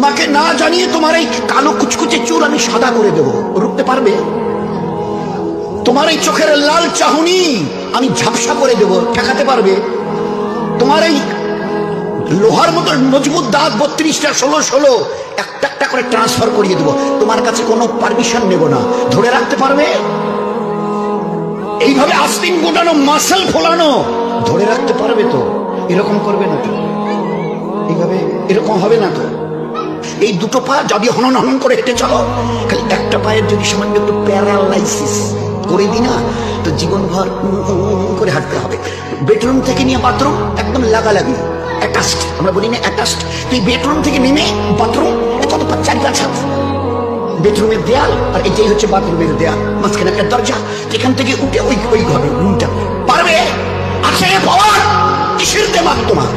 তোমাকে না জানিয়ে তোমার এই কালো কুচকুচে চুল আমি সাদা করে দেবো, রুখতে পারবে? তোমার এই চোখের লাল চাহনি আমি ঝাপসা করে দেবো, ঠেকাতে পারবে? তোমার এই লোহার মতো মজবুত দাঁত 32টা 16 একটা একটা করে ট্রান্সফার করিয়ে দেবো, তোমার কাছে কোনো পারমিশন নেব না, ধরে রাখতে পারবে? এইভাবে আস্তিন গোটানো মাসল ফোলানো ধরে রাখতে পারবে তো? এরকম করবে না তো? এইভাবে এরকম হবে না তো? এই দুটো পা যদি হনন হনন করে হেঁটে চলো, খালি একটা পায়ের যদি সামান্য একটু প্যারালাইসিস করে দিই না, তো জীবনভর করে হাঁটতে হবে। বেডরুম থেকে নিয়ে বাথরুম একদম লাগালাগি, অ্যাটাচড, আমরা বলি না অ্যাটাচড। তুই বেডরুম থেকে নেমে বাথরুম কত 4-5 হাত, বেডরুমের দেয়াল আর এটাই হচ্ছে বাথরুমের দেয়াল, মাঝখানে একটা দরজা, এখান থেকে উঠে ওই ঘরে রুমটা পারবে? আছে পাওয়ার? কিসের দেমাগ তোমার?